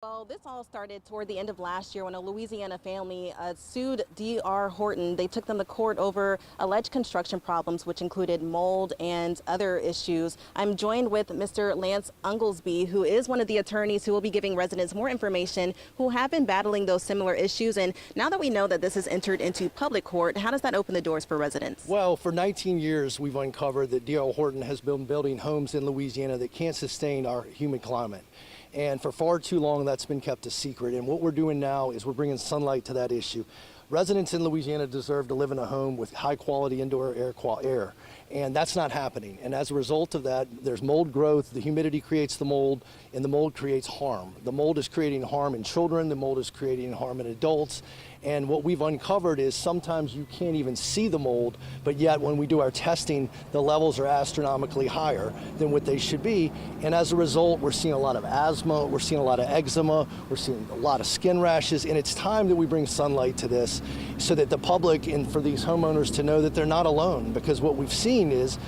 Well, this all started toward the end of last year when a Louisiana family sued D.R. Horton. They took them to court over alleged construction problems, which included mold and other issues. I'm joined with Mr. Lance Unglesby, who is one of the attorneys who will be giving residents more information who have been battling those similar issues. And now that we know that this is entered into public court, how does that open the doors for residents? Well, for 19 years, we've uncovered that D.R. Horton has been building homes in Louisiana that can't sustain our humid climate. And for far too long, that's been kept a secret. And what we're doing now is we're bringing sunlight to that issue. Residents in Louisiana deserve to live in a home with high quality indoor air, and that's not happening. And as a result of that, there's mold growth, the humidity creates the mold, and the mold creates harm. The mold is creating harm in children, the mold is creating harm in adults, and what we've uncovered is sometimes you can't even see the mold, but yet when we do our testing, the levels are astronomically higher than what they should be, and as a result, we're seeing a lot of asthma, we're seeing a lot of eczema, we're seeing a lot of skin rashes, and it's time that we bring sunlight to this so that the public and for these homeowners to know that they're not alone, because what we've seen is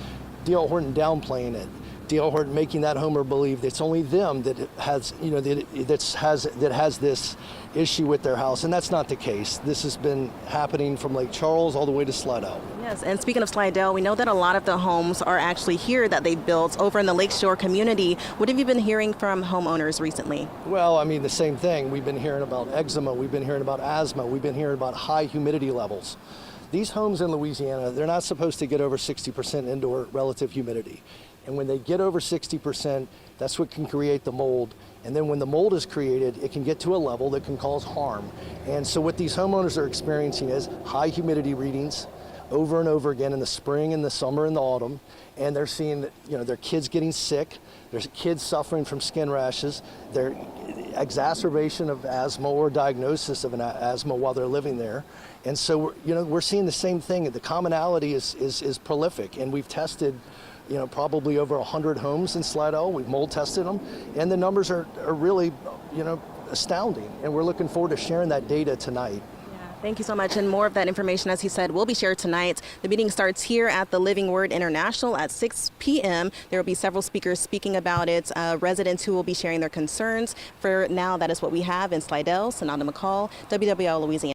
D.R. Horton downplaying it. D.R. Horton making that homeowner believe that it's only them that has, that has this issue with their house, and that's not the case. This has been happening from Lake Charles all the way to Slidell. Yes, and speaking of Slidell, we know that a lot of the homes are actually here that they built over in the Lakeshore community. What have you been hearing from homeowners recently? Well, I mean, the same thing. We've been hearing about eczema, we've been hearing about asthma, we've been hearing about high humidity levels. These homes in Louisiana, they're not supposed to get over 60% indoor relative humidity. And when they get over 60%, that's what can create the mold. And then when the mold is created, it can get to a level that can cause harm. And so what these homeowners are experiencing is high humidity readings over and over again in the spring and the summer and the autumn. And they're seeing, their kids getting sick. There's kids suffering from skin rashes. Their exacerbation of asthma or diagnosis of an asthma while they're living there. And so, we're seeing the same thing. The commonality is prolific, and we've tested probably over 100 homes in Slidell. We've mold tested them, and the numbers are really, astounding. And we're looking forward to sharing that data tonight. Thank you so much. And more of that information, as he said, will be shared tonight. The meeting starts here at the Living Word International at 6 p.m. There will be several speakers speaking about it, residents who will be sharing their concerns. For now, that is what we have in Slidell. Sonata McCall, WWL Louisiana.